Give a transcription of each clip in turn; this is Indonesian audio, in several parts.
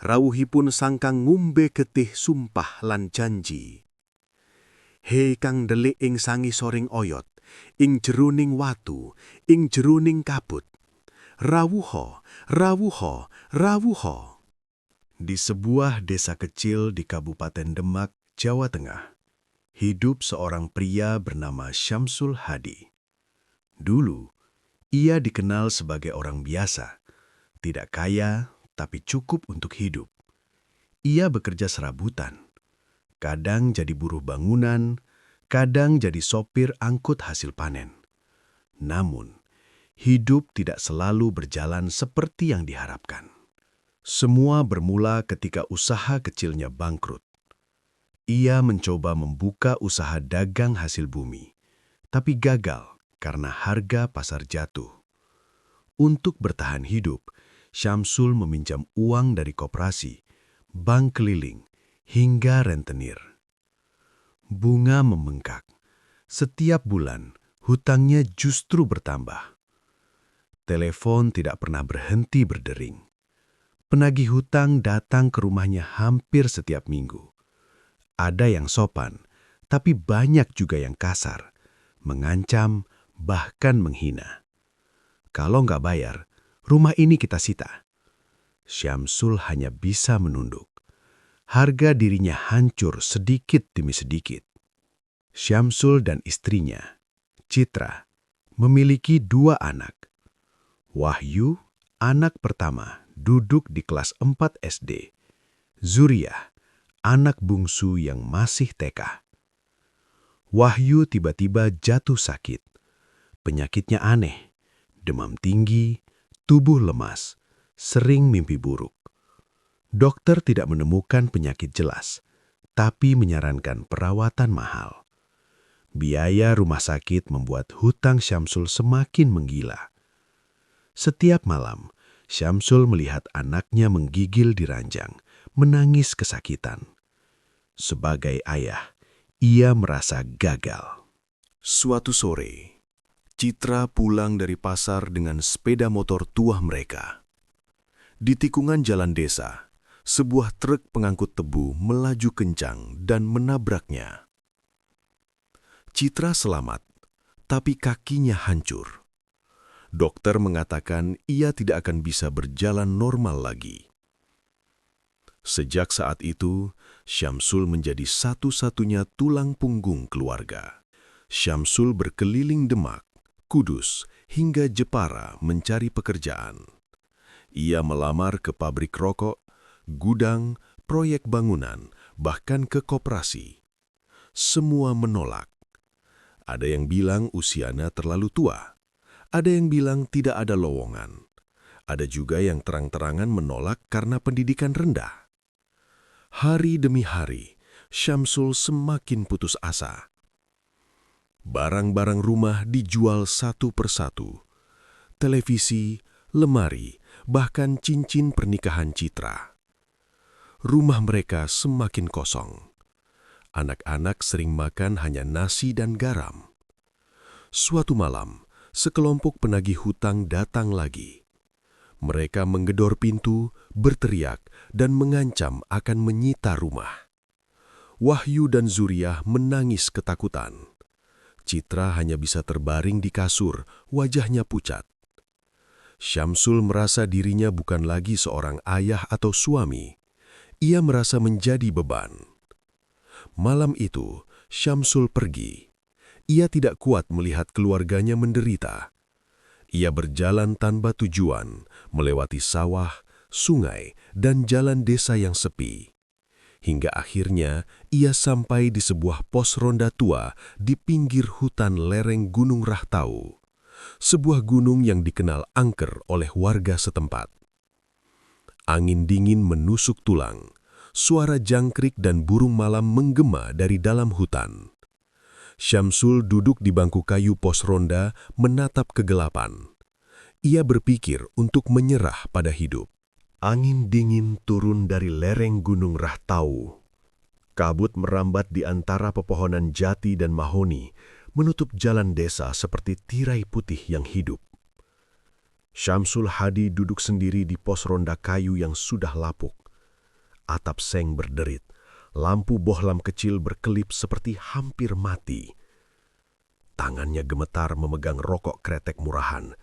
rawuhipun sangkang ngumbe getih sumpah lan janji. He kang ndelik ing sangisoring oyot, ing jeroning watu, ing jeroning kabut. Rawuha, rawuha, rawuha. Di sebuah desa kecil di Kabupaten Demak, Jawa Tengah, hidup seorang pria bernama Syamsul Hadi. Dulu, ia dikenal sebagai orang biasa, tidak kaya tapi cukup untuk hidup. Ia bekerja serabutan. Kadang jadi buruh bangunan, kadang jadi sopir angkut hasil panen. Namun, hidup tidak selalu berjalan seperti yang diharapkan. Semua bermula ketika usaha kecilnya bangkrut. Ia mencoba membuka usaha dagang hasil bumi, tapi gagal karena harga pasar jatuh. Untuk bertahan hidup, Syamsul meminjam uang dari koperasi, bank keliling, hingga rentenir. Bunga membengkak. Setiap bulan, hutangnya justru bertambah. Telepon tidak pernah berhenti berdering. Penagih hutang datang ke rumahnya hampir setiap minggu. Ada yang sopan, tapi banyak juga yang kasar, mengancam, bahkan menghina. Kalau nggak bayar, rumah ini kita sita. Syamsul hanya bisa menunduk. Harga dirinya hancur sedikit demi sedikit. Syamsul dan istrinya, Citra, memiliki 2 anak. Wahyu, anak pertama, duduk di kelas 4 SD. Zuriyah, anak bungsu yang masih TK. Wahyu tiba-tiba jatuh sakit. Penyakitnya aneh, demam tinggi, tubuh lemas, sering mimpi buruk. Dokter tidak menemukan penyakit jelas, tapi menyarankan perawatan mahal. Biaya rumah sakit membuat hutang Syamsul semakin menggila. Setiap malam, Syamsul melihat anaknya menggigil di ranjang, menangis kesakitan. Sebagai ayah, ia merasa gagal. Suatu sore, Citra pulang dari pasar dengan sepeda motor tua mereka. Di tikungan jalan desa, sebuah truk pengangkut tebu melaju kencang dan menabraknya. Citra selamat, tapi kakinya hancur. Dokter mengatakan ia tidak akan bisa berjalan normal lagi. Sejak saat itu, Syamsul menjadi satu-satunya tulang punggung keluarga. Syamsul berkeliling Demak, Kudus, hingga Jepara mencari pekerjaan. Ia melamar ke pabrik rokok, gudang, proyek bangunan, bahkan ke koperasi. Semua menolak. Ada yang bilang usianya terlalu tua. Ada yang bilang tidak ada lowongan. Ada juga yang terang-terangan menolak karena pendidikan rendah. Hari demi hari, Syamsul semakin putus asa. Barang-barang rumah dijual satu persatu. Televisi, lemari, bahkan cincin pernikahan Citra. Rumah mereka semakin kosong. Anak-anak sering makan hanya nasi dan garam. Suatu malam, sekelompok penagih hutang datang lagi. Mereka menggedor pintu, berteriak, dan mengancam akan menyita rumah. Wahyu dan Zuriyah menangis ketakutan. Citra hanya bisa terbaring di kasur, wajahnya pucat. Syamsul merasa dirinya bukan lagi seorang ayah atau suami. Ia merasa menjadi beban. Malam itu, Syamsul pergi. Ia tidak kuat melihat keluarganya menderita. Ia berjalan tanpa tujuan, melewati sawah, sungai, dan jalan desa yang sepi. Hingga akhirnya, ia sampai di sebuah pos ronda tua di pinggir hutan lereng Gunung Rahtau. Sebuah gunung yang dikenal angker oleh warga setempat. Angin dingin menusuk tulang, suara jangkrik dan burung malam menggema dari dalam hutan. Syamsul duduk di bangku kayu pos ronda menatap kegelapan. Ia berpikir untuk menyerah pada hidup. Angin dingin turun dari lereng Gunung Rahtau. Kabut merambat di antara pepohonan jati dan mahoni, menutup jalan desa seperti tirai putih yang hidup. Syamsul Hadi duduk sendiri di pos ronda kayu yang sudah lapuk. Atap seng berderit, lampu bohlam kecil berkelip seperti hampir mati. Tangannya gemetar memegang rokok kretek murahan,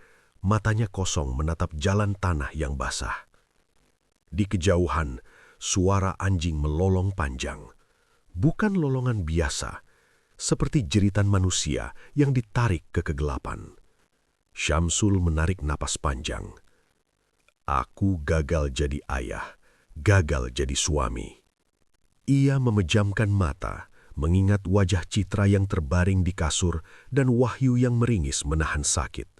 matanya kosong menatap jalan tanah yang basah. Di kejauhan, suara anjing melolong panjang. Bukan lolongan biasa, seperti jeritan manusia yang ditarik ke kegelapan. Syamsul menarik napas panjang. Aku gagal jadi ayah, gagal jadi suami. Ia memejamkan mata, mengingat wajah Citra yang terbaring di kasur dan Wahyu yang meringis menahan sakit.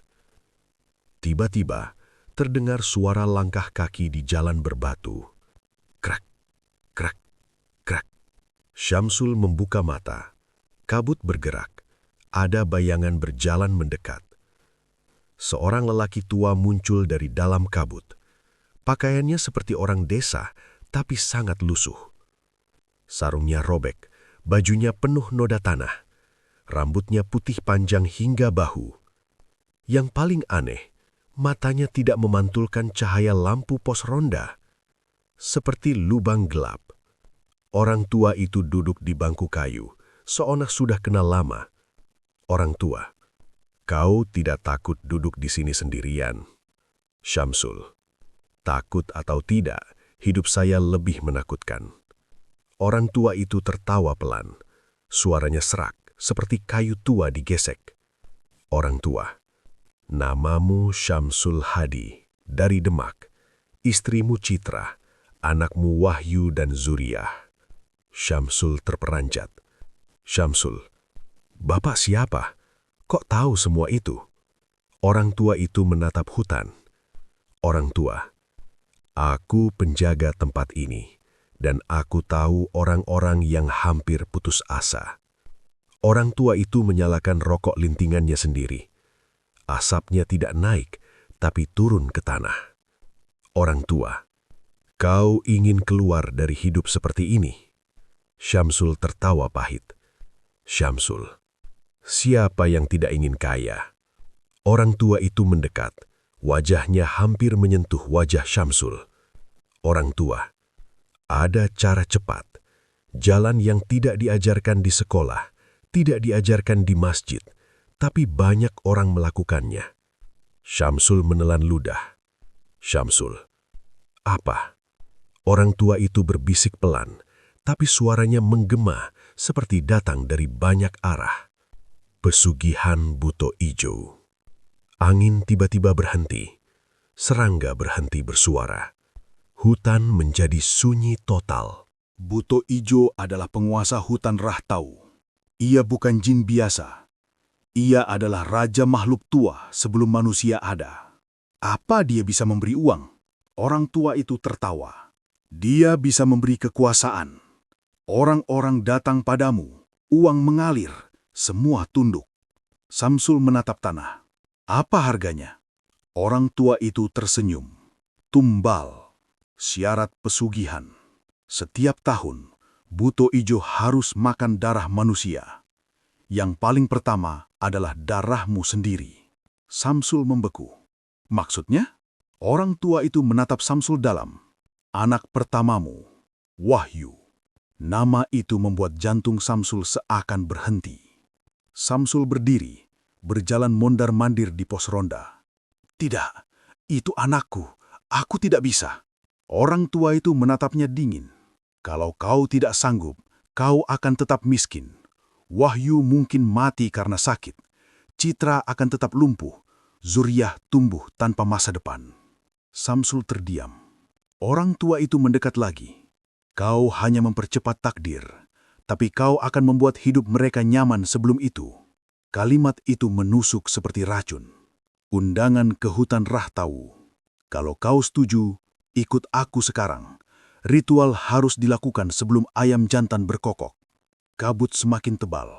Tiba-tiba, terdengar suara langkah kaki di jalan berbatu. Krak, krak, krak. Syamsul membuka mata. Kabut bergerak. Ada bayangan berjalan mendekat. Seorang lelaki tua muncul dari dalam kabut. Pakaiannya seperti orang desa, tapi sangat lusuh. Sarungnya robek, bajunya penuh noda tanah. Rambutnya putih panjang hingga bahu. Yang paling aneh, matanya tidak memantulkan cahaya lampu pos ronda. Seperti lubang gelap. Orang tua itu duduk di bangku kayu, seolah sudah kenal lama. Orang tua, kau tidak takut duduk di sini sendirian? Syamsul, takut atau tidak, hidup saya lebih menakutkan. Orang tua itu tertawa pelan. Suaranya serak, seperti kayu tua digesek. Orang tua, namamu Syamsul Hadi, dari Demak. Istrimu Citra, anakmu Wahyu dan Zuriyah. Syamsul terperanjat. Syamsul, Bapak siapa? Kok tahu semua itu? Orang tua itu menatap hutan. Orang tua, aku penjaga tempat ini, dan aku tahu orang-orang yang hampir putus asa. Orang tua itu menyalakan rokok lintingannya sendiri. Asapnya tidak naik, tapi turun ke tanah. Orang tua, kau ingin keluar dari hidup seperti ini? Syamsul tertawa pahit. Syamsul, siapa yang tidak ingin kaya? Orang tua itu mendekat. Wajahnya hampir menyentuh wajah Syamsul. Orang tua, ada cara cepat. Jalan yang tidak diajarkan di sekolah, tidak diajarkan di masjid, tapi banyak orang melakukannya. Syamsul menelan ludah. Syamsul, apa? Orang tua itu berbisik pelan, tapi suaranya menggema seperti datang dari banyak arah. Pesugihan Buto Ijo. Angin tiba-tiba berhenti. Serangga berhenti bersuara. Hutan menjadi sunyi total. Buto Ijo adalah penguasa hutan Rahtau. Ia bukan jin biasa. Ia adalah raja makhluk tua sebelum manusia ada. Apa dia bisa memberi uang? Orang tua itu tertawa. Dia bisa memberi kekuasaan. Orang-orang datang padamu, uang mengalir, semua tunduk. Syamsul menatap tanah. Apa harganya? Orang tua itu tersenyum. Tumbal, syarat pesugihan. Setiap tahun, Buto Ijo harus makan darah manusia. Yang paling pertama adalah darahmu sendiri. Syamsul membeku. Maksudnya? Orang tua itu menatap Syamsul dalam. Anak pertamamu, Wahyu. Nama itu membuat jantung Syamsul seakan berhenti. Syamsul berdiri, berjalan mondar-mandir di pos ronda. Tidak, itu anakku. Aku tidak bisa. Orang tua itu menatapnya dingin. Kalau kau tidak sanggup, kau akan tetap miskin. Wahyu mungkin mati karena sakit. Citra akan tetap lumpuh. Zuriyah tumbuh tanpa masa depan. Syamsul terdiam. Orang tua itu mendekat lagi. Kau hanya mempercepat takdir, tapi kau akan membuat hidup mereka nyaman sebelum itu. Kalimat itu menusuk seperti racun. Undangan ke hutan Rahtau. Kalau kau setuju, ikut aku sekarang. Ritual harus dilakukan sebelum ayam jantan berkokok. Kabut semakin tebal.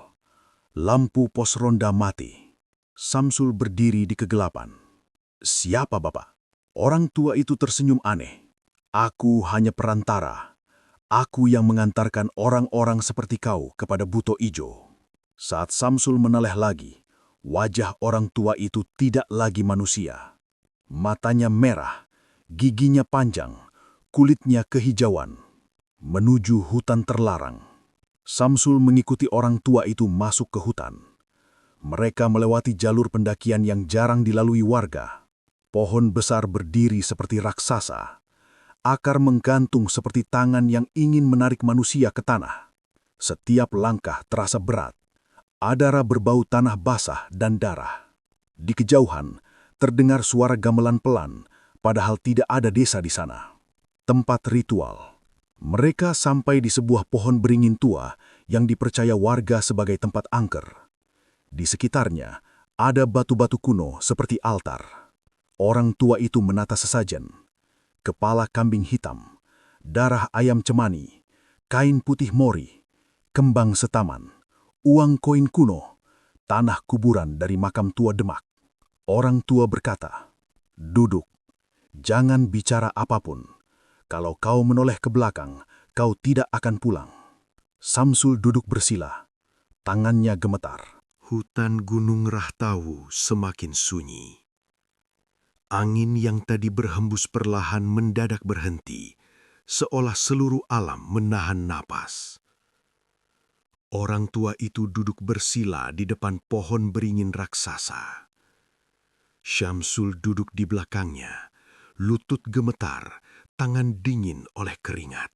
Lampu pos ronda mati. Syamsul berdiri di kegelapan. Siapa Bapak? Orang tua itu tersenyum aneh. Aku hanya perantara. Aku yang mengantarkan orang-orang seperti kau kepada Buto Ijo. Saat Syamsul menoleh lagi, wajah orang tua itu tidak lagi manusia. Matanya merah, giginya panjang, kulitnya kehijauan. menuju hutan terlarang. Samsul mengikuti orang tua itu masuk ke hutan. Mereka melewati jalur pendakian yang jarang dilalui warga. Pohon besar berdiri seperti raksasa. Akar menggantung seperti tangan yang ingin menarik manusia ke tanah. Setiap langkah terasa berat. Adara berbau tanah basah dan darah. Di kejauhan, terdengar suara gamelan pelan, padahal tidak ada desa di sana. Tempat ritual. Mereka sampai di sebuah pohon beringin tua yang dipercaya warga sebagai tempat angker. Di sekitarnya, ada batu-batu kuno seperti altar. Orang tua itu menata sesajen. Kepala kambing hitam, darah ayam cemani, kain putih mori, kembang setaman, uang koin kuno, tanah kuburan dari makam tua Demak. Orang tua berkata, "Duduk, jangan bicara apapun. Kalau kau menoleh ke belakang, kau tidak akan pulang." Samsul duduk bersila, tangannya gemetar. Hutan Gunung Rahtawu semakin sunyi. Angin yang tadi berhembus perlahan mendadak berhenti, seolah seluruh alam menahan napas. Orang tua itu duduk bersila di depan pohon beringin raksasa. Syamsul duduk di belakangnya, lutut gemetar, tangan dingin oleh keringat.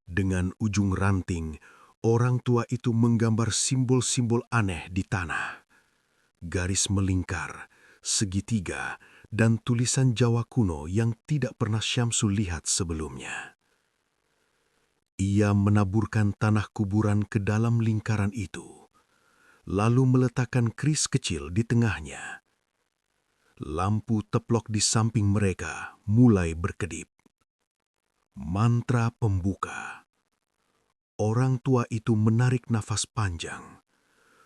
Dengan ujung ranting, orang tua itu menggambar simbol-simbol aneh di tanah. Garis melingkar, segitiga, dan tulisan Jawa kuno yang tidak pernah Syamsul lihat sebelumnya. Ia menaburkan tanah kuburan ke dalam lingkaran itu, lalu meletakkan keris kecil di tengahnya. Lampu teplok di samping mereka mulai berkedip. Mantra pembuka. Orang tua itu menarik nafas panjang.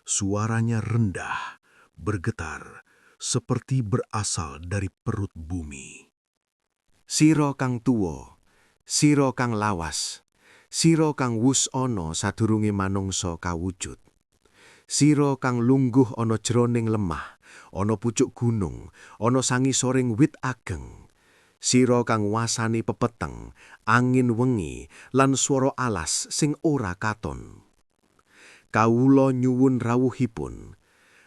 Suaranya rendah, bergetar, seperti berasal dari perut bumi. Siro kang tuwa, siro kang lawas, siro kang wus ana sadurunge manungsa kawujud. Siro kang lungguh ana jroning lemah, ana pucuk gunung, ana sangisoring wit ageng. Siro kang wasani pepeteng, angin wengi, lan swara alas sing ora katon. Kawula nyuwun rawuhipun.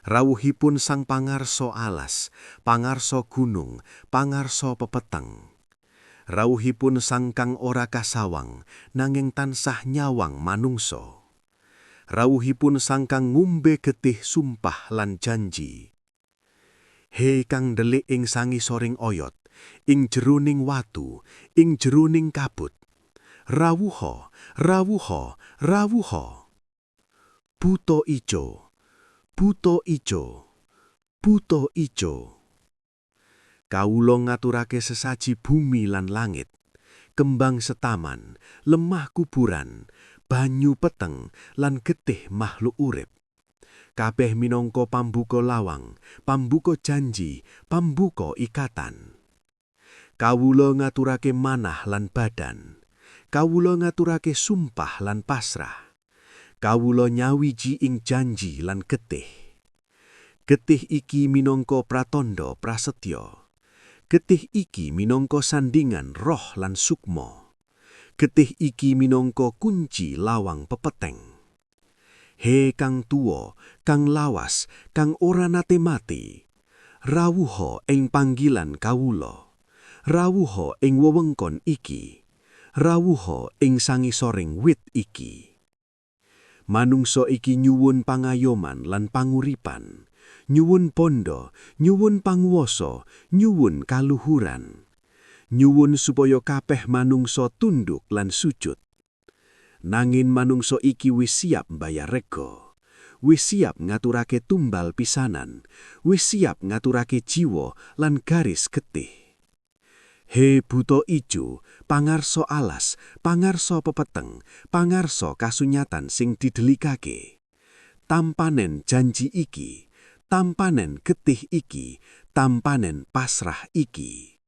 Rawuhipun sang pangarsa alas, pangarsa gunung, pangarsa pepeteng. Rawuhipun sang kang ora kasawang, nanging tansah nyawang manungsa. Rawuhipun sang kang ngumbe getih sumpah lan janji. He kang ndelik ing sangisoring oyot, ing jeroning watu, ing jeroning kabut. Rawuha, rawuha, rawuha. Buta ijo. Buta ijo, buta ijo. Kawula ngaturake sesaji bumi lan langit, kembang setaman, lemah kuburan, banyu peteng, lan getih makhluk urip. Kabeh minangka pambuka lawang, pambuka janji, pambuka ikatan. Kawula ngaturake manah lan badan, kawula ngaturake sumpah lan pasrah. Kawula nyawiji ing janji lan getih. Getih iki minangka pratandha prasetya. Getih iki minangka sandingan roh lan sukma. Getih iki minangka kunci lawang pepeteng. He kang tuwa, kang lawas, kang ora nate mati. Rawuha ing panggilan kawula. Rawuha ing wewengkon iki. Rawuha ing sangisoring wit iki. Manungsa iki nyuwun pangayoman lan panguripan, nyuwun pondo, nyuwun panguwasa, nyuwun kaluhuran. Nyuwun supaya kabeh manungsa tunduk lan sujud. Nanging manungsa iki wis siap mbayar rega, wis siap ngaturake tumbal pisanan, wis siap ngaturake jiwa lan garis getih. He buta ijo, pangarsa alas, pangarsa pepeteng, pangarsa kasunyatan sing didelikake. Tampanen janji iki, tampanen getih iki, tampanen pasrah iki.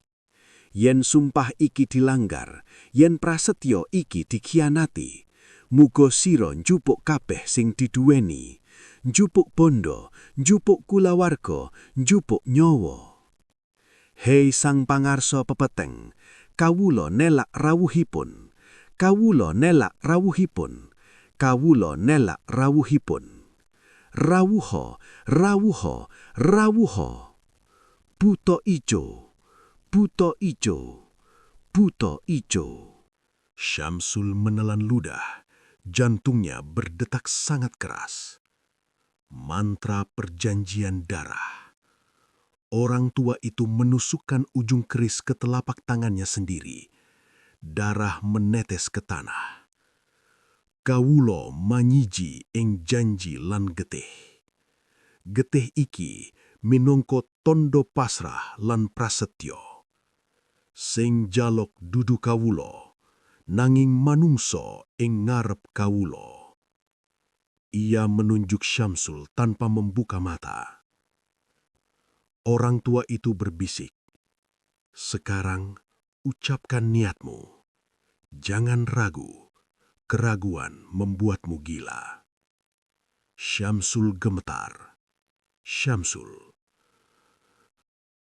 Yen sumpah iki dilanggar, yen prasetya iki dikhianati, muga sira njupuk kabeh sing diduweni, njupuk bondo, njupuk kulawarga, njupuk nyawa. Hei sang pangarsa pepeteng, kawula nelak rawuhipun. Kawula nelak rawuhipun. Kawula nelak rawuhipun. Rawuha, rawuha, rawuha. Buta ijo, buta ijo, buta ijo. Syamsul menelan ludah, jantungnya berdetak sangat keras. Mantra perjanjian darah. Orang tua itu menusukkan ujung keris ke telapak tangannya sendiri. Darah menetes ke tanah. Kawula manyiji ing janji lan getih. Getih iki minangka tondo pasrah lan prasetyo. Sing jaluk dudu kawula, nanging manungsa ing ngarep kawula. Ia menunjuk Syamsul tanpa membuka mata. Orang tua itu berbisik, "Sekarang ucapkan niatmu. Jangan ragu, keraguan membuatmu gila." Syamsul gemetar. "Syamsul.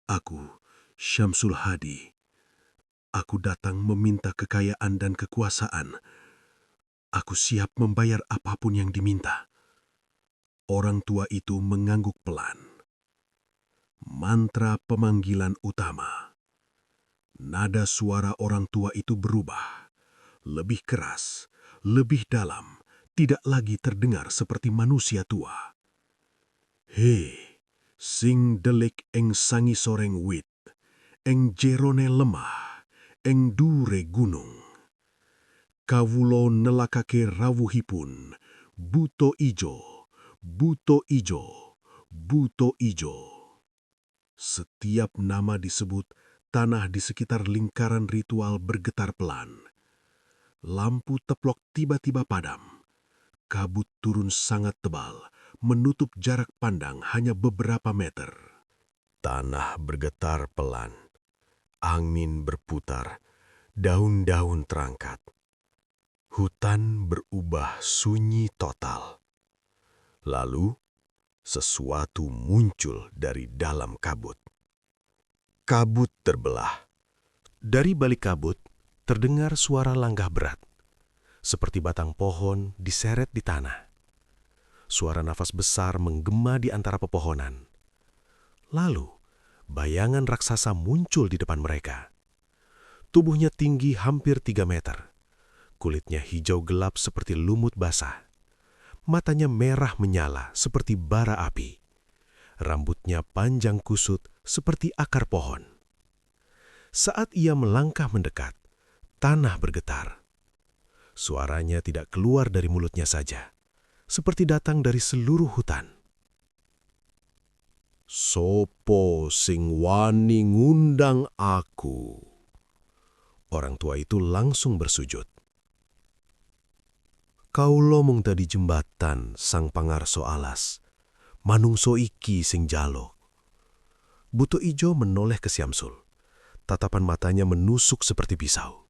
Aku, Syamsul Hadi. Aku datang meminta kekayaan dan kekuasaan. Aku siap membayar apapun yang diminta." Orang tua itu mengangguk pelan. Mantra pemanggilan utama. Nada suara orang tua itu berubah. Lebih keras, lebih dalam, tidak lagi terdengar seperti manusia tua. "He, sing delik ing sangi soreng wit, ing jerone lemah, ing dure gunung. Kawula nelakake rawuhipun, buto ijo, buto ijo, buto ijo." Setiap nama disebut, tanah di sekitar lingkaran ritual bergetar pelan. Lampu teplok tiba-tiba padam. Kabut turun sangat tebal, menutup jarak pandang hanya beberapa meter. Tanah bergetar pelan. Angin berputar, daun-daun terangkat. Hutan berubah sunyi total. Lalu, sesuatu muncul dari dalam kabut. Kabut terbelah. Dari balik kabut, terdengar suara langkah berat, seperti batang pohon diseret di tanah. Suara nafas besar menggema di antara pepohonan. Lalu, bayangan raksasa muncul di depan mereka. Tubuhnya tinggi hampir 3 meter. Kulitnya hijau gelap seperti lumut basah. Matanya merah menyala seperti bara api. Rambutnya panjang kusut seperti akar pohon. Saat ia melangkah mendekat, tanah bergetar. Suaranya tidak keluar dari mulutnya saja, seperti datang dari seluruh hutan. "Sopo sing wani ngundang aku?" Orang tua itu langsung bersujud. "Kaula mung tadi jembatan sang pangarso alas, manungso iki sing jaluk." Buto Ijo menoleh ke Syamsul. Tatapan matanya menusuk seperti pisau.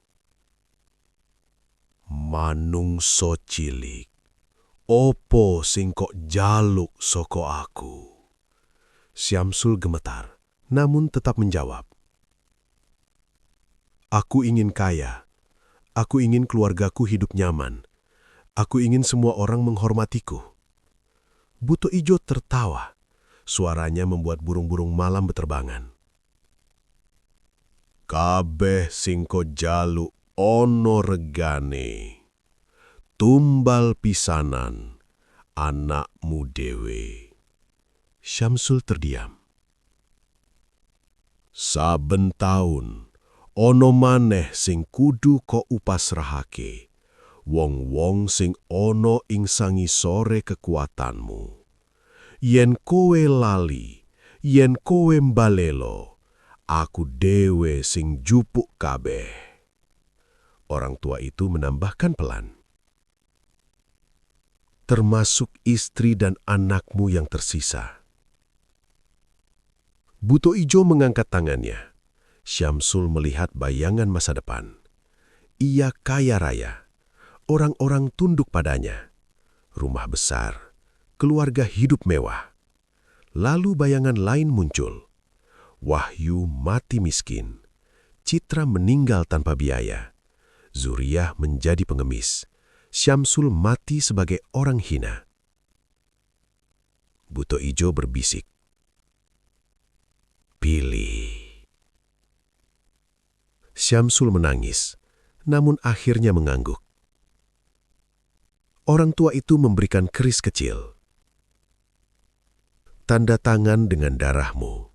"Manungso cilik, opo sing kok jaluk soko aku?" Syamsul gemetar, namun tetap menjawab. "Aku ingin kaya. Aku ingin keluargaku hidup nyaman. Aku ingin semua orang menghormatiku." Buto Ijo tertawa. Suaranya membuat burung-burung malam beterbangan. "Kabeh sing ko jaluk ono regane. Tumbal pisanan, anakmu dewe." Syamsul terdiam. "Saben taun, ono maneh sing kudu ko upasrahake. Wong-wong sing ono ing sangisore kekuatanmu. Yen kowe lali, yen kowe mbalelo, aku dewe sing jupuk kabeh." Orang tua itu menambahkan pelan. "Termasuk istri dan anakmu yang tersisa." Buto Ijo mengangkat tangannya. Syamsul melihat bayangan masa depan. Ia kaya raya. Orang-orang tunduk padanya. Rumah besar, keluarga hidup mewah. Lalu bayangan lain muncul. Wahyu mati miskin. Citra meninggal tanpa biaya. Zuriyah menjadi pengemis. Syamsul mati sebagai orang hina. Buto Ijo berbisik, "Pilih." Syamsul menangis, namun akhirnya mengangguk. Orang tua itu memberikan keris kecil. "Tanda tangan dengan darahmu."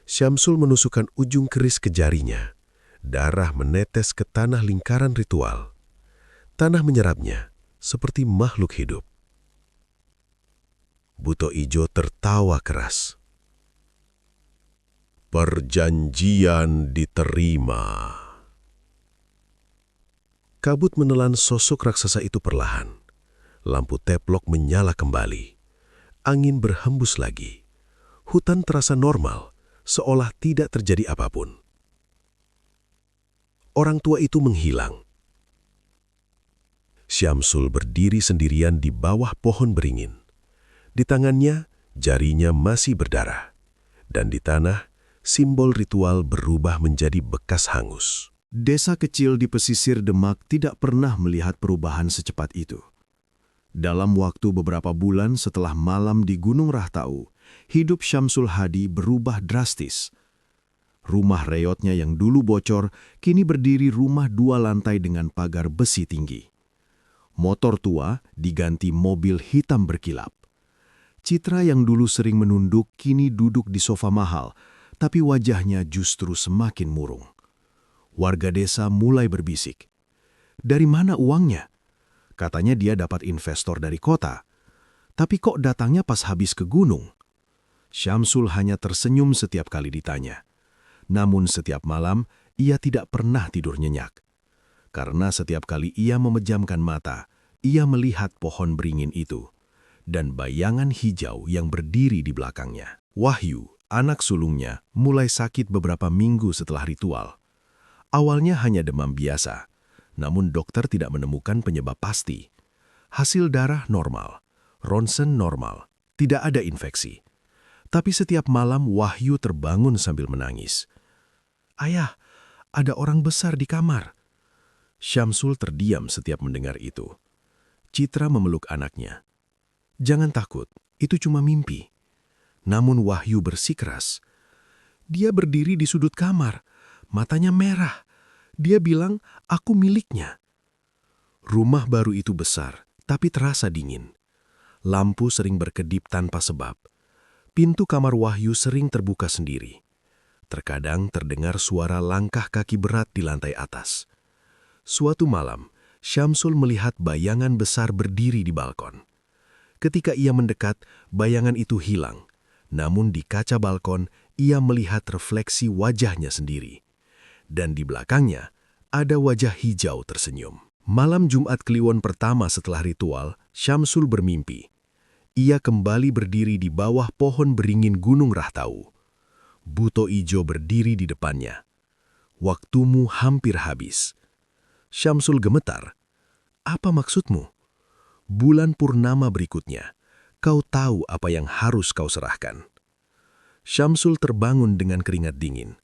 Syamsul menusukkan ujung keris ke jarinya. Darah menetes ke tanah lingkaran ritual. Tanah menyerapnya seperti makhluk hidup. Buto Ijo tertawa keras. "Perjanjian diterima." Kabut menelan sosok raksasa itu perlahan. Lampu teplok menyala kembali. Angin berhembus lagi. Hutan terasa normal, seolah tidak terjadi apapun. Orang tua itu menghilang. Syamsul berdiri sendirian di bawah pohon beringin. Di tangannya, jarinya masih berdarah. Dan di tanah, simbol ritual berubah menjadi bekas hangus. Desa kecil di pesisir Demak tidak pernah melihat perubahan secepat itu. Dalam waktu beberapa bulan setelah malam di Gunung Rahtau, hidup Syamsul Hadi berubah drastis. Rumah reyotnya yang dulu bocor, kini berdiri rumah 2 lantai dengan pagar besi tinggi. Motor tua diganti mobil hitam berkilap. Citra yang dulu sering menunduk kini duduk di sofa mahal, tapi wajahnya justru semakin murung. Warga desa mulai berbisik. Dari mana uangnya? Katanya dia dapat investor dari kota. Tapi kok datangnya pas habis ke gunung? Syamsul hanya tersenyum setiap kali ditanya. Namun setiap malam, ia tidak pernah tidur nyenyak. Karena setiap kali ia memejamkan mata, ia melihat pohon beringin itu. Dan bayangan hijau yang berdiri di belakangnya. Wahyu, anak sulungnya, mulai sakit beberapa minggu setelah ritual. Awalnya hanya demam biasa, namun dokter tidak menemukan penyebab pasti. Hasil darah normal, ronsen normal, tidak ada infeksi. Tapi setiap malam Wahyu terbangun sambil menangis. "Ayah, ada orang besar di kamar." Syamsul terdiam setiap mendengar itu. Citra memeluk anaknya. "Jangan takut, itu cuma mimpi." Namun Wahyu bersikeras. "Dia berdiri di sudut kamar, matanya merah. Dia bilang, aku miliknya." Rumah baru itu besar, tapi terasa dingin. Lampu sering berkedip tanpa sebab. Pintu kamar Wahyu sering terbuka sendiri. Terkadang terdengar suara langkah kaki berat di lantai atas. Suatu malam, Syamsul melihat bayangan besar berdiri di balkon. Ketika ia mendekat, bayangan itu hilang. Namun di kaca balkon, ia melihat refleksi wajahnya sendiri. Dan di belakangnya, ada wajah hijau tersenyum. Malam Jumat Kliwon pertama setelah ritual, Syamsul bermimpi. Ia kembali berdiri di bawah pohon beringin Gunung Rahtau. Buto Ijo berdiri di depannya. "Waktumu hampir habis." Syamsul gemetar. "Apa maksudmu?" "Bulan purnama berikutnya, kau tahu apa yang harus kau serahkan." Syamsul terbangun dengan keringat dingin.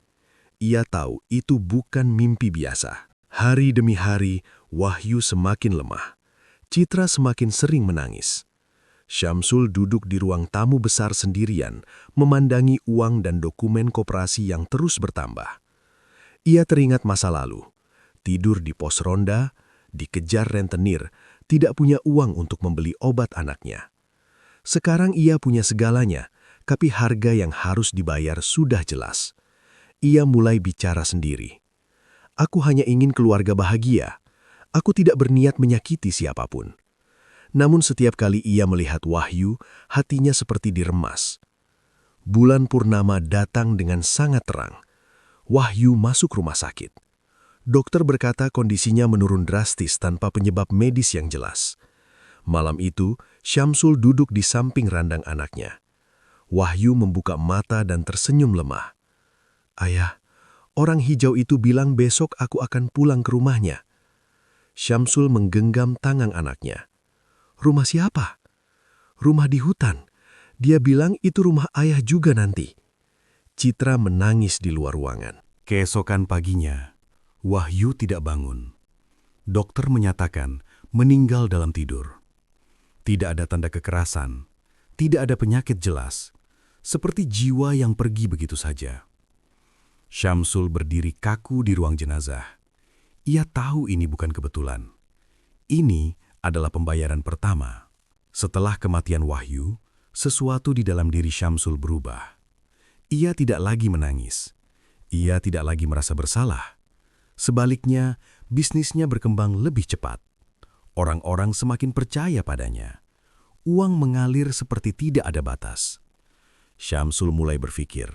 Ia tahu itu bukan mimpi biasa. Hari demi hari, Wahyu semakin lemah. Citra semakin sering menangis. Syamsul duduk di ruang tamu besar sendirian, memandangi uang dan dokumen koperasi yang terus bertambah. Ia teringat masa lalu. Tidur di pos ronda, dikejar rentenir, tidak punya uang untuk membeli obat anaknya. Sekarang ia punya segalanya, tapi harga yang harus dibayar sudah jelas. Ia mulai bicara sendiri. "Aku hanya ingin keluarga bahagia. Aku tidak berniat menyakiti siapapun." Namun setiap kali ia melihat Wahyu, hatinya seperti diremas. Bulan purnama datang dengan sangat terang. Wahyu masuk rumah sakit. Dokter berkata kondisinya menurun drastis tanpa penyebab medis yang jelas. Malam itu, Syamsul duduk di samping randang anaknya. Wahyu membuka mata dan tersenyum lemah. "Ayah, orang hijau itu bilang besok aku akan pulang ke rumahnya." Syamsul menggenggam tangan anaknya. "Rumah siapa?" "Rumah di hutan. Dia bilang itu rumah ayah juga nanti." Citra menangis di luar ruangan. Keesokan paginya, Wahyu tidak bangun. Dokter menyatakan meninggal dalam tidur. Tidak ada tanda kekerasan, tidak ada penyakit jelas, seperti jiwa yang pergi begitu saja. Syamsul berdiri kaku di ruang jenazah. Ia tahu ini bukan kebetulan. Ini adalah pembayaran pertama. Setelah kematian Wahyu, sesuatu di dalam diri Syamsul berubah. Ia tidak lagi menangis. Ia tidak lagi merasa bersalah. Sebaliknya, bisnisnya berkembang lebih cepat. Orang-orang semakin percaya padanya. Uang mengalir seperti tidak ada batas. Syamsul mulai berpikir,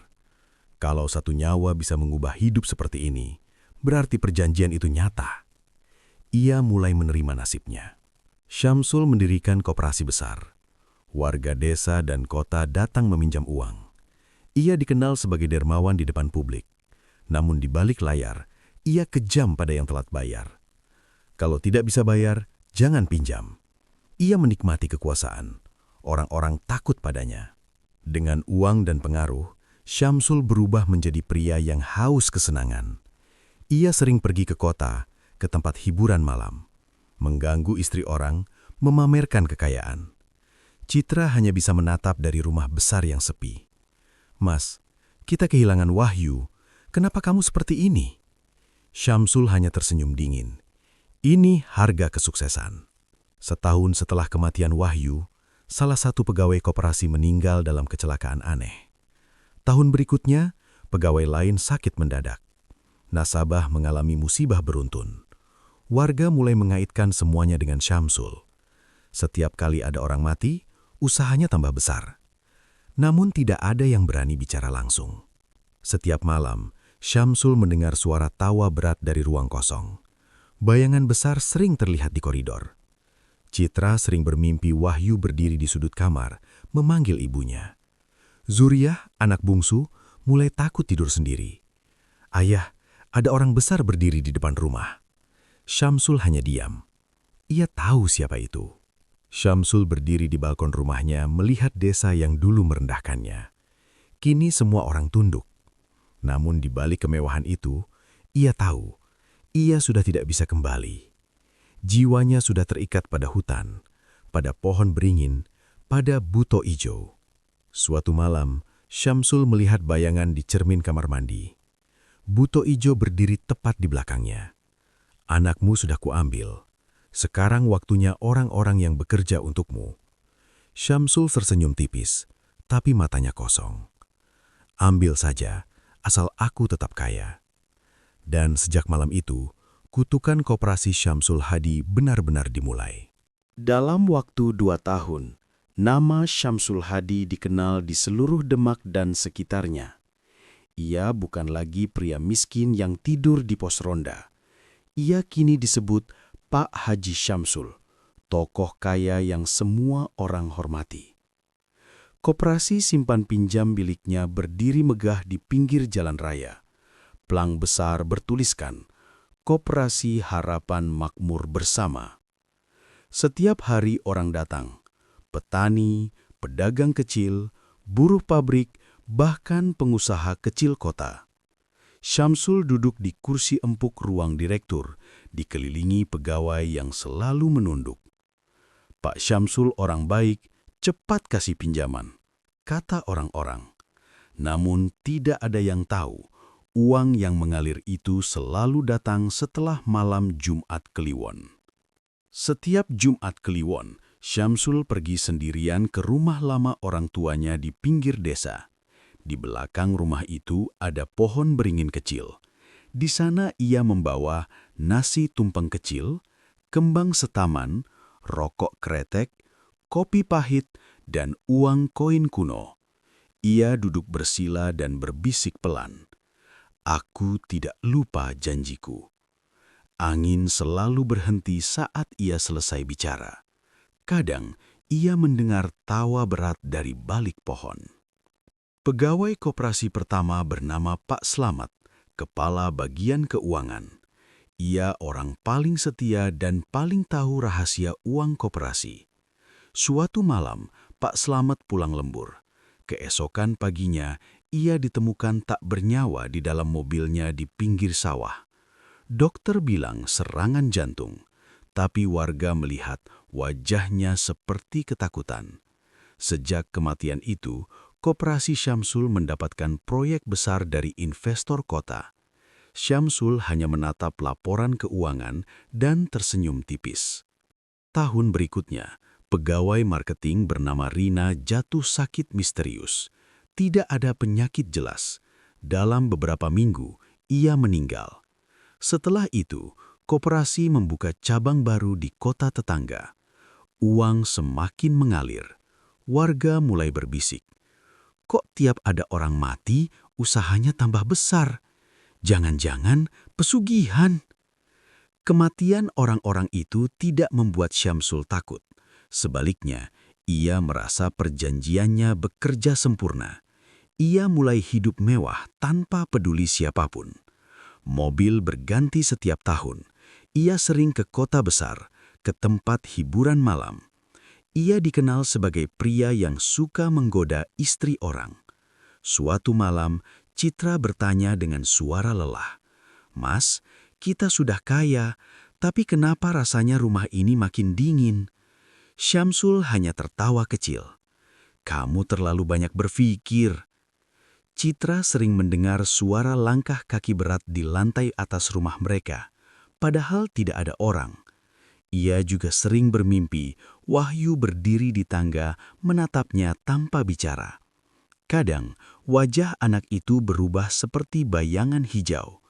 kalau satu nyawa bisa mengubah hidup seperti ini, berarti perjanjian itu nyata. Ia mulai menerima nasibnya. Syamsul mendirikan koperasi besar. Warga desa dan kota datang meminjam uang. Ia dikenal sebagai dermawan di depan publik. Namun di balik layar, ia kejam pada yang telat bayar. Kalau tidak bisa bayar, jangan pinjam. Ia menikmati kekuasaan. Orang-orang takut padanya. Dengan uang dan pengaruh, Syamsul berubah menjadi pria yang haus kesenangan. Ia sering pergi ke kota, ke tempat hiburan malam, mengganggu istri orang, memamerkan kekayaan. Citra hanya bisa menatap dari rumah besar yang sepi. "Mas, kita kehilangan Wahyu. Kenapa kamu seperti ini?" Syamsul hanya tersenyum dingin. Ini harga kesuksesan. Setahun setelah kematian Wahyu, salah satu pegawai koperasi meninggal dalam kecelakaan aneh. Tahun berikutnya, pegawai lain sakit mendadak. Nasabah mengalami musibah beruntun. Warga mulai mengaitkan semuanya dengan Syamsul. Setiap kali ada orang mati, usahanya tambah besar. Namun tidak ada yang berani bicara langsung. Setiap malam, Syamsul mendengar suara tawa berat dari ruang kosong. Bayangan besar sering terlihat di koridor. Citra sering bermimpi Wahyu berdiri di sudut kamar, memanggil ibunya. Zuriyah, anak bungsu, mulai takut tidur sendiri. "Ayah, ada orang besar berdiri di depan rumah." Syamsul hanya diam. Ia tahu siapa itu. Syamsul berdiri di balkon rumahnya melihat desa yang dulu merendahkannya. Kini semua orang tunduk. Namun di balik kemewahan itu, ia tahu, ia sudah tidak bisa kembali. Jiwanya sudah terikat pada hutan, pada pohon beringin, pada buto ijo. Suatu malam, Syamsul melihat bayangan di cermin kamar mandi. Buto ijo berdiri tepat di belakangnya. "Anakmu sudah kuambil. Sekarang waktunya orang-orang yang bekerja untukmu." Syamsul tersenyum tipis, tapi matanya kosong. "Ambil saja, asal aku tetap kaya." Dan sejak malam itu, kutukan koperasi Syamsul Hadi benar-benar dimulai. Dalam waktu 2 tahun, nama Syamsul Hadi dikenal di seluruh Demak dan sekitarnya. Ia bukan lagi pria miskin yang tidur di pos ronda. Ia kini disebut Pak Haji Syamsul, tokoh kaya yang semua orang hormati. Koperasi simpan pinjam miliknya berdiri megah di pinggir jalan raya. Plang besar bertuliskan, Koperasi Harapan Makmur Bersama. Setiap hari orang datang. Petani, pedagang kecil, buruh pabrik, bahkan pengusaha kecil kota. Syamsul duduk di kursi empuk ruang direktur, dikelilingi pegawai yang selalu menunduk. "Pak Syamsul orang baik, cepat kasih pinjaman," kata orang-orang. Namun tidak ada yang tahu, uang yang mengalir itu selalu datang setelah malam Jumat Kliwon. Setiap Jumat Kliwon, Syamsul pergi sendirian ke rumah lama orang tuanya di pinggir desa. Di belakang rumah itu ada pohon beringin kecil. Di sana ia membawa nasi tumpeng kecil, kembang setaman, rokok kretek, kopi pahit, dan uang koin kuno. Ia duduk bersila dan berbisik pelan. "Aku tidak lupa janjiku." Angin selalu berhenti saat ia selesai bicara. Kadang ia mendengar tawa berat dari balik pohon. Pegawai koperasi pertama bernama Pak Slamet, kepala bagian keuangan. Ia orang paling setia dan paling tahu rahasia uang koperasi. Suatu malam, Pak Slamet pulang lembur. Keesokan paginya, ia ditemukan tak bernyawa di dalam mobilnya di pinggir sawah. Dokter bilang serangan jantung, tapi warga melihat wajahnya seperti ketakutan. Sejak kematian itu, Koperasi Syamsul mendapatkan proyek besar dari investor kota. Syamsul hanya menatap laporan keuangan dan tersenyum tipis. Tahun berikutnya, pegawai marketing bernama Rina jatuh sakit misterius. Tidak ada penyakit jelas. Dalam beberapa minggu, ia meninggal. Setelah itu, koperasi membuka cabang baru di kota tetangga. Uang semakin mengalir. Warga mulai berbisik. Kok tiap ada orang mati, usahanya tambah besar? Jangan-jangan pesugihan. Kematian orang-orang itu tidak membuat Syamsul takut. Sebaliknya, ia merasa perjanjiannya bekerja sempurna. Ia mulai hidup mewah tanpa peduli siapapun. Mobil berganti setiap tahun. Ia sering ke kota besar, ke tempat hiburan malam. Ia dikenal sebagai pria yang suka menggoda istri orang. Suatu malam, Citra bertanya dengan suara lelah, "Mas, kita sudah kaya, tapi kenapa rasanya rumah ini makin dingin?" Syamsul hanya tertawa kecil. "Kamu terlalu banyak berpikir." Citra sering mendengar suara langkah kaki berat di lantai atas rumah mereka, padahal tidak ada orang. Ia juga sering bermimpi Wahyu berdiri di tangga menatapnya tanpa bicara. Kadang, wajah anak itu berubah seperti bayangan hijau.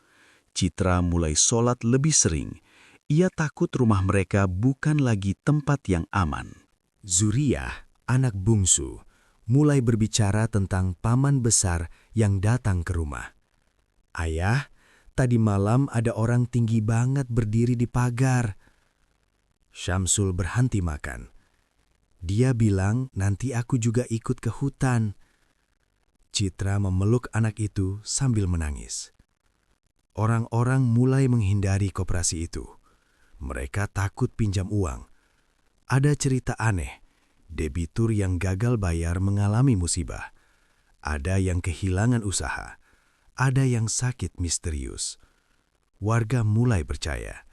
Citra mulai sholat lebih sering. Ia takut rumah mereka bukan lagi tempat yang aman. Zuriyah, anak bungsu, mulai berbicara tentang paman besar yang datang ke rumah. "Ayah, tadi malam ada orang tinggi banget berdiri di pagar." Syamsul berhenti makan. Dia bilang, "Nanti aku juga ikut ke hutan." Citra memeluk anak itu sambil menangis. Orang-orang mulai menghindari koperasi itu. Mereka takut pinjam uang. Ada cerita aneh. Debitur yang gagal bayar mengalami musibah. Ada yang kehilangan usaha. Ada yang sakit misterius. Warga mulai percaya.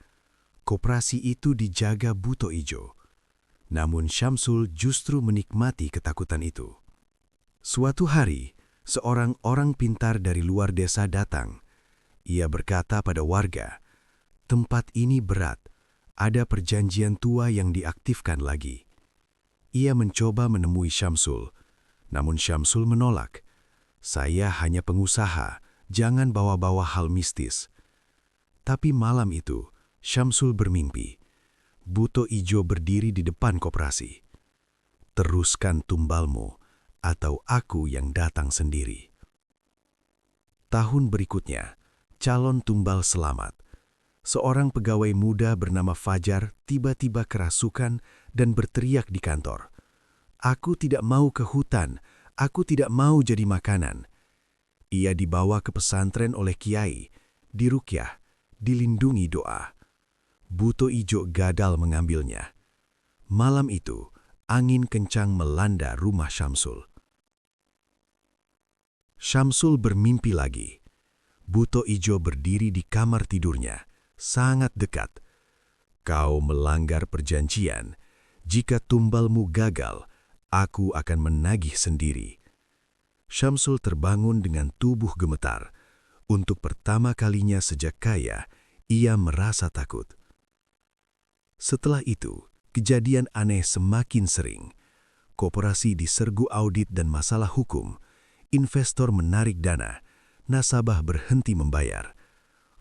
Koperasi itu dijaga Buto Ijo. Namun Syamsul justru menikmati ketakutan itu. Suatu hari, seorang orang pintar dari luar desa datang. Ia berkata pada warga, "Tempat ini berat, ada perjanjian tua yang diaktifkan lagi." Ia mencoba menemui Syamsul, namun Syamsul menolak. "Saya hanya pengusaha, jangan bawa-bawa hal mistis." Tapi malam itu, Syamsul bermimpi. Buto Ijo berdiri di depan koperasi. "Teruskan tumbalmu, atau aku yang datang sendiri." Tahun berikutnya, calon tumbal selamat. Seorang pegawai muda bernama Fajar tiba-tiba kerasukan dan berteriak di kantor, "Aku tidak mau ke hutan, aku tidak mau jadi makanan." Ia dibawa ke pesantren oleh kiai, diruqyah, dilindungi doa. Buto Ijo gagal mengambilnya. Malam itu, angin kencang melanda rumah Syamsul. Syamsul bermimpi lagi. Buto Ijo berdiri di kamar tidurnya, sangat dekat. "Kau melanggar perjanjian. Jika tumbalmu gagal, aku akan menagih sendiri." Syamsul terbangun dengan tubuh gemetar. Untuk pertama kalinya sejak kaya, ia merasa takut. Setelah itu, kejadian aneh semakin sering. Koperasi diserbu audit dan masalah hukum. Investor menarik dana. Nasabah berhenti membayar.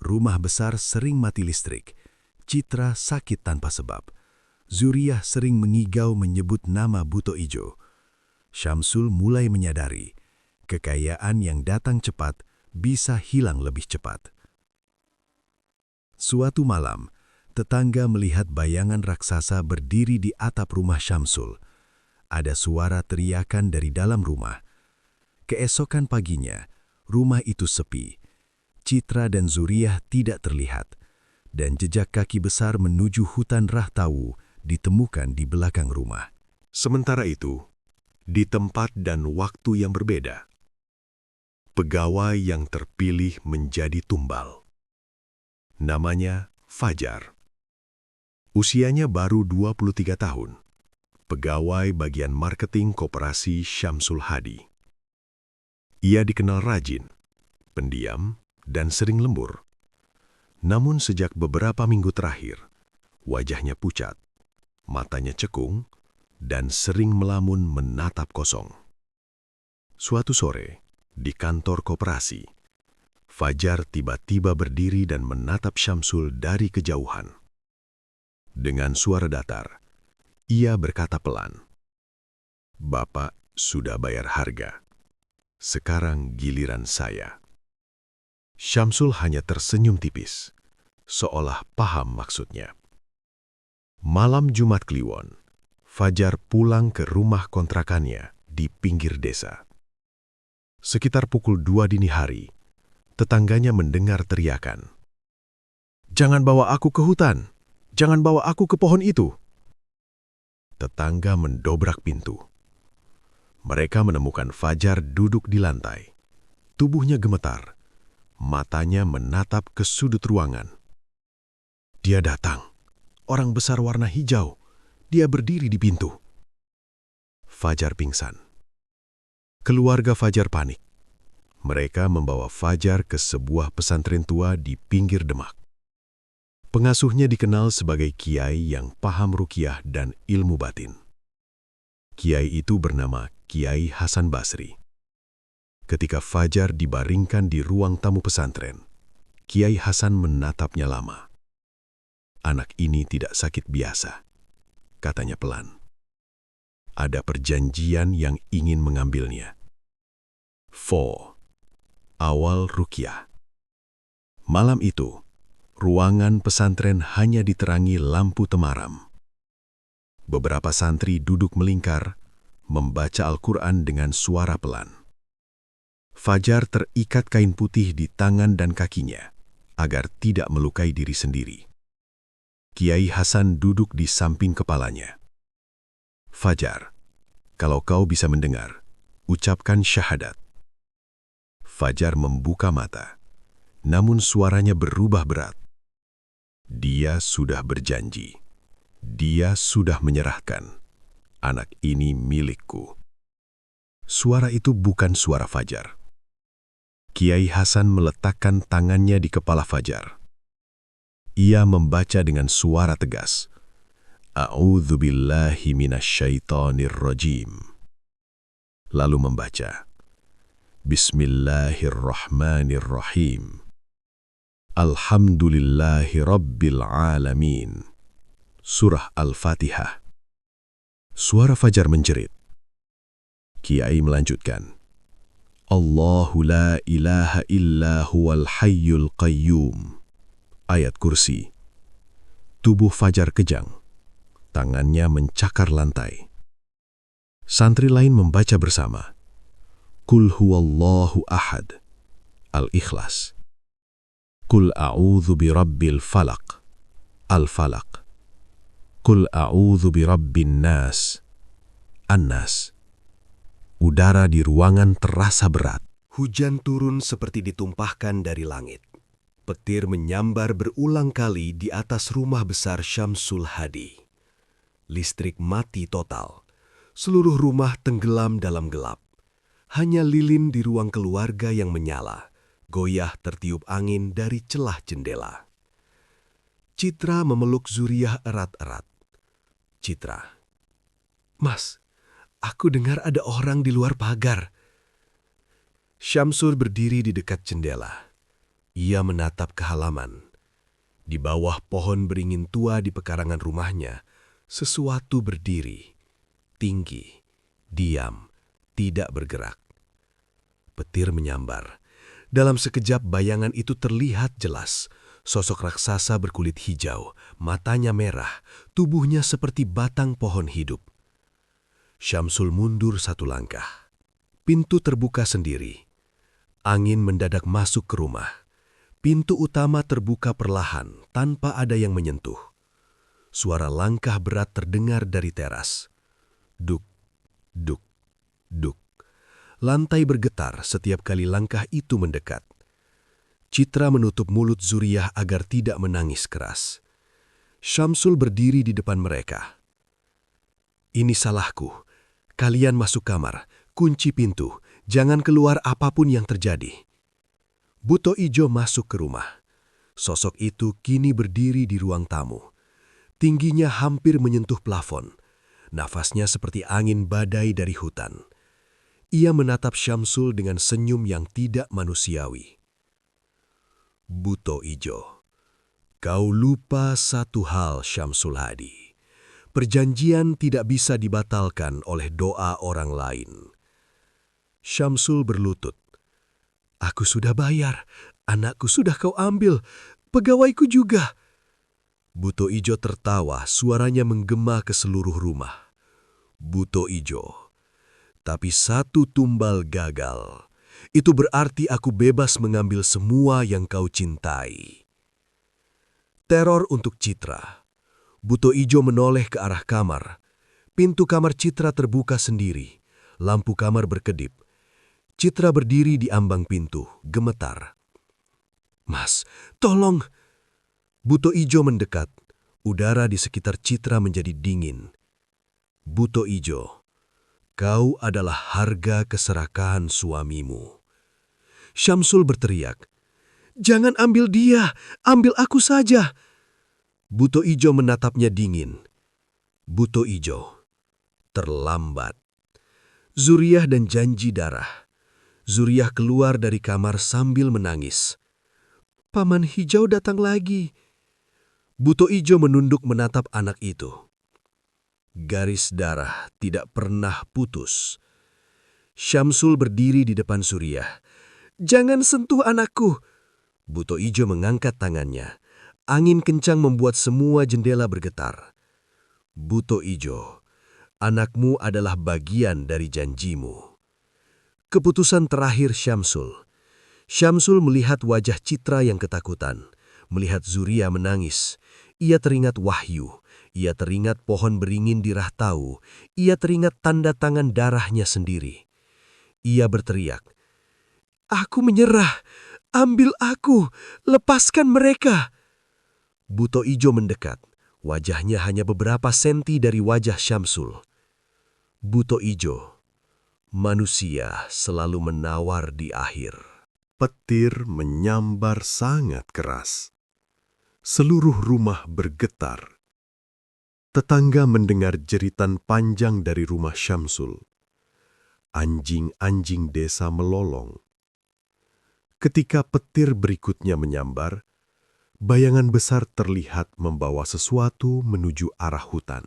Rumah besar sering mati listrik. Citra sakit tanpa sebab. Zuriyah sering mengigau menyebut nama Buto Ijo. Syamsul mulai menyadari, kekayaan yang datang cepat bisa hilang lebih cepat. Suatu malam, tetangga melihat bayangan raksasa berdiri di atap rumah Syamsul. Ada suara teriakan dari dalam rumah. Keesokan paginya, rumah itu sepi. Citra dan Zuriyah tidak terlihat, dan jejak kaki besar menuju hutan Rahtawu ditemukan di belakang rumah. Sementara itu, di tempat dan waktu yang berbeda, pegawai yang terpilih menjadi tumbal. Namanya Fajar. Usianya baru 23 tahun. Pegawai bagian marketing koperasi Syamsul Hadi. Ia dikenal rajin, pendiam, dan sering lembur. Namun sejak beberapa minggu terakhir, wajahnya pucat, matanya cekung, dan sering melamun menatap kosong. Suatu sore, di kantor koperasi, Fajar tiba-tiba berdiri dan menatap Syamsul dari kejauhan. Dengan suara datar, ia berkata pelan, "Bapak sudah bayar harga. Sekarang giliran saya." Syamsul hanya tersenyum tipis, seolah paham maksudnya. Malam Jumat Kliwon, Fajar pulang ke rumah kontrakannya di pinggir desa. Sekitar pukul 2 dini hari, tetangganya mendengar teriakan. "Jangan bawa aku ke hutan! Jangan bawa aku ke pohon itu!" Tetangga mendobrak pintu. Mereka menemukan Fajar duduk di lantai. Tubuhnya gemetar, matanya menatap ke sudut ruangan. "Dia datang. Orang besar warna hijau. Dia berdiri di pintu." Fajar pingsan. Keluarga Fajar panik. Mereka membawa Fajar ke sebuah pesantren tua di pinggir Demak. Pengasuhnya dikenal sebagai kiai yang paham ruqyah dan ilmu batin. Kiai itu bernama Kiai Hasan Basri. Ketika Fajar dibaringkan di ruang tamu pesantren, Kiai Hasan menatapnya lama. "Anak ini tidak sakit biasa," katanya pelan. "Ada perjanjian yang ingin mengambilnya." Awal ruqyah. Malam itu, ruangan pesantren hanya diterangi lampu temaram. Beberapa santri duduk melingkar, membaca Al-Quran dengan suara pelan. Fajar terikat kain putih di tangan dan kakinya, agar tidak melukai diri sendiri. Kiai Hasan duduk di samping kepalanya. "Fajar, kalau kau bisa mendengar, ucapkan syahadat." Fajar membuka mata, namun suaranya berubah berat. Dia sudah berjanji. Dia sudah menyerahkan. "Anak ini milikku." Suara itu bukan suara Fajar. Kiai Hasan meletakkan tangannya di kepala Fajar. Ia membaca dengan suara tegas, "A'udzubillahi minasyaitonirrajim." Lalu membaca, "Bismillahirrahmanirrahim. Alhamdulillahi Rabbil Alamin." Surah Al-Fatihah. Suara Fajar menjerit. Kiai melanjutkan, "Allahu la ilaha illa huwal hayyul qayyum." Ayat kursi. Tubuh Fajar kejang. Tangannya mencakar lantai. Santri lain membaca bersama, "Qul huwallahu ahad." Al-Ikhlas. "Qul a'udzu birabbil falaq." Al-Falaq. "Qul a'udzu birabbin nas." An-Nas. Udara di ruangan terasa berat. Hujan turun seperti ditumpahkan dari langit. Petir menyambar berulang kali di atas rumah besar Syamsul Hadi. Listrik mati total. Seluruh rumah tenggelam dalam gelap. Hanya lilin di ruang keluarga yang menyala, goyah tertiup angin dari celah jendela. Citra memeluk Zuriyah erat-erat. "Citra, Mas, aku dengar ada orang di luar pagar." Syamsul berdiri di dekat jendela. Ia menatap ke halaman. Di bawah pohon beringin tua di pekarangan rumahnya, sesuatu berdiri, tinggi, diam, tidak bergerak. Petir menyambar. Dalam sekejap bayangan itu terlihat jelas. Sosok raksasa berkulit hijau, matanya merah, tubuhnya seperti batang pohon hidup. Syamsul mundur satu langkah. Pintu terbuka sendiri. Angin mendadak masuk ke rumah. Pintu utama terbuka perlahan tanpa ada yang menyentuh. Suara langkah berat terdengar dari teras. Duk, duk, duk. Lantai bergetar setiap kali langkah itu mendekat. Citra menutup mulut Zuriyah agar tidak menangis keras. Syamsul berdiri di depan mereka. "Ini salahku. Kalian masuk kamar, kunci pintu, jangan keluar apapun yang terjadi." Buto Ijo masuk ke rumah. Sosok itu kini berdiri di ruang tamu. Tingginya hampir menyentuh plafon. Nafasnya seperti angin badai dari hutan. Ia menatap Syamsul dengan senyum yang tidak manusiawi. "Buto Ijo, kau lupa satu hal, Syamsul Hadi. Perjanjian tidak bisa dibatalkan oleh doa orang lain." Syamsul berlutut. "Aku sudah bayar, anakku sudah kau ambil, pegawaiku juga." Buto Ijo tertawa, suaranya menggema ke seluruh rumah. "Buto Ijo, tapi satu tumbal gagal. Itu berarti aku bebas mengambil semua yang kau cintai." Teror untuk Citra. Buto Ijo menoleh ke arah kamar. Pintu kamar Citra terbuka sendiri. Lampu kamar berkedip. Citra berdiri di ambang pintu, gemetar. "Mas, tolong!" Buto Ijo mendekat. Udara di sekitar Citra menjadi dingin. "Buto Ijo, kau adalah harga keserakahan suamimu." Syamsul berteriak, "Jangan ambil dia, ambil aku saja." Buto Ijo menatapnya dingin. "Buto Ijo, terlambat." Zuriyah dan janji darah. Zuriyah keluar dari kamar sambil menangis. "Paman Hijau datang lagi." Buto Ijo menunduk menatap anak itu. Garis darah tidak pernah putus. Syamsul berdiri di depan Zuriyah. "Jangan sentuh anakku." Buto Ijo mengangkat tangannya. Angin kencang membuat semua jendela bergetar. "Buto Ijo, anakmu adalah bagian dari janjimu." Keputusan terakhir Syamsul. Syamsul melihat wajah Citra yang ketakutan, melihat Zuriyah menangis. Ia teringat Wahyu, ia teringat pohon beringin di Rahtau, ia teringat tanda tangan darahnya sendiri. Ia berteriak, "Aku menyerah, ambil aku, lepaskan mereka." Buto Ijo mendekat, wajahnya hanya beberapa senti dari wajah Syamsul. "Buto Ijo, manusia selalu menawar di akhir." Petir menyambar sangat keras. Seluruh rumah bergetar. Tetangga mendengar jeritan panjang dari rumah Syamsul. Anjing-anjing desa melolong. Ketika petir berikutnya menyambar, bayangan besar terlihat membawa sesuatu menuju arah hutan.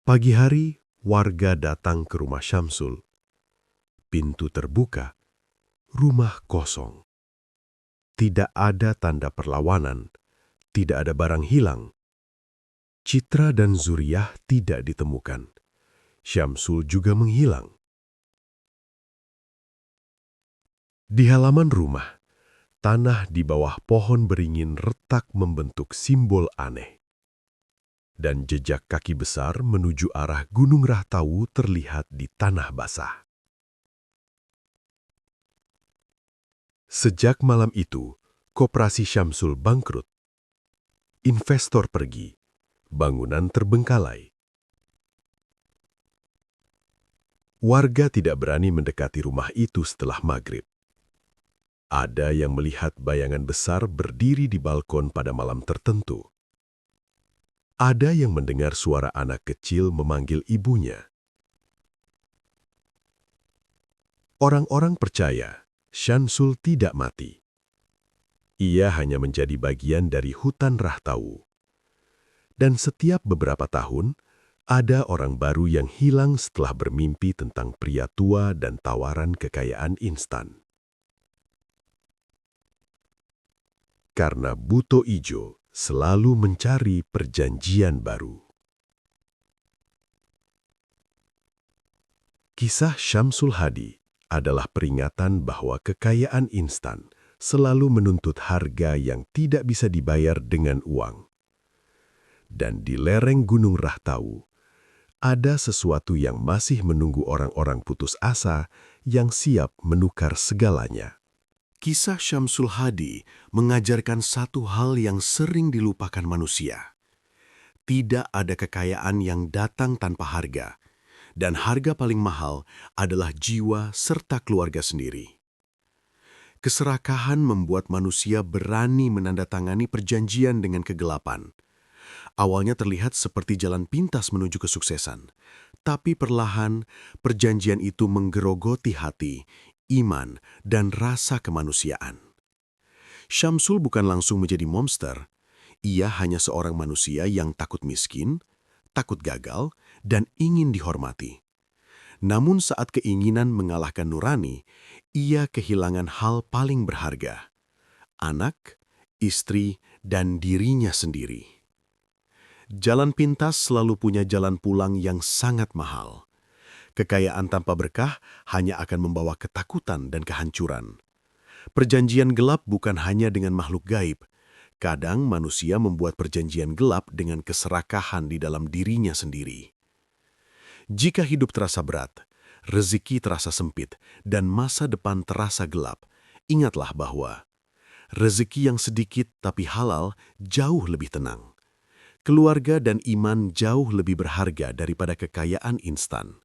Pagi hari, warga datang ke rumah Syamsul. Pintu terbuka, rumah kosong. Tidak ada tanda perlawanan, tidak ada barang hilang. Citra dan Zuriyah tidak ditemukan. Syamsul juga menghilang. Di halaman rumah, tanah di bawah pohon beringin retak membentuk simbol aneh. Dan jejak kaki besar menuju arah Gunung Rahtau terlihat di tanah basah. Sejak malam itu, koperasi Syamsul bangkrut. Investor pergi, bangunan terbengkalai. Warga tidak berani mendekati rumah itu setelah maghrib. Ada yang melihat bayangan besar berdiri di balkon pada malam tertentu. Ada yang mendengar suara anak kecil memanggil ibunya. Orang-orang percaya Syamsul tidak mati. Ia hanya menjadi bagian dari hutan Rahtau. Dan setiap beberapa tahun, ada orang baru yang hilang setelah bermimpi tentang pria tua dan tawaran kekayaan instan. Karena Buto Ijo selalu mencari perjanjian baru. Kisah Syamsul Hadi adalah peringatan bahwa kekayaan instan selalu menuntut harga yang tidak bisa dibayar dengan uang. Dan di lereng Gunung Rahtau, Ada sesuatu yang masih menunggu orang-orang putus asa yang siap menukar segalanya. Kisah Syamsul Hadi mengajarkan satu hal yang sering dilupakan manusia. Tidak ada kekayaan yang datang tanpa harga, dan harga paling mahal adalah jiwa serta keluarga sendiri. Keserakahan membuat manusia berani menandatangani perjanjian dengan kegelapan. Awalnya terlihat seperti jalan pintas menuju kesuksesan, tapi perlahan perjanjian itu menggerogoti hati, iman, dan rasa kemanusiaan. Syamsul bukan langsung menjadi monster. Ia hanya seorang manusia yang takut miskin, takut gagal, dan ingin dihormati. Namun saat keinginan mengalahkan nurani, ia kehilangan hal paling berharga: anak, istri, dan dirinya sendiri. Jalan pintas selalu punya jalan pulang yang sangat mahal. Kekayaan tanpa berkah hanya akan membawa ketakutan dan kehancuran. Perjanjian gelap bukan hanya dengan makhluk gaib. Kadang manusia membuat perjanjian gelap dengan keserakahan di dalam dirinya sendiri. Jika hidup terasa berat, rezeki terasa sempit, dan masa depan terasa gelap, ingatlah bahwa rezeki yang sedikit tapi halal jauh lebih tenang. Keluarga dan iman jauh lebih berharga daripada kekayaan instan.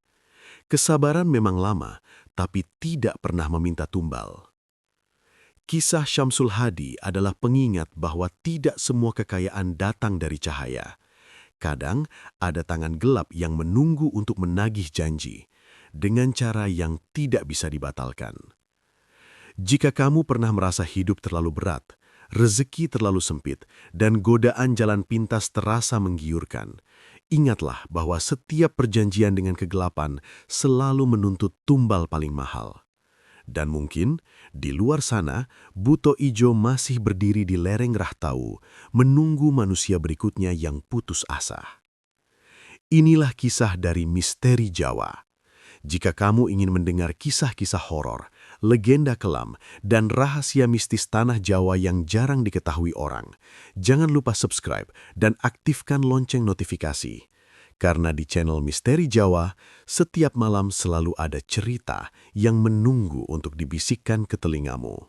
Kesabaran memang lama, tapi tidak pernah meminta tumbal. Kisah Syamsul Hadi adalah pengingat bahwa tidak semua kekayaan datang dari cahaya. Kadang ada tangan gelap yang menunggu untuk menagih janji, dengan cara yang tidak bisa dibatalkan. Jika kamu pernah merasa hidup terlalu berat, rezeki terlalu sempit, dan godaan jalan pintas terasa menggiurkan, ingatlah bahwa setiap perjanjian dengan kegelapan selalu menuntut tumbal paling mahal. Dan mungkin, di luar sana, buto ijo masih berdiri di lereng Rahtau, menunggu manusia berikutnya yang putus asa. Inilah kisah dari Misteri Jawa. Jika kamu ingin mendengar kisah-kisah horor, legenda kelam, dan rahasia mistis tanah Jawa yang jarang diketahui orang, jangan lupa subscribe dan aktifkan lonceng notifikasi. Karena di channel Misteri Jawa, setiap malam selalu ada cerita yang menunggu untuk dibisikkan ke telingamu.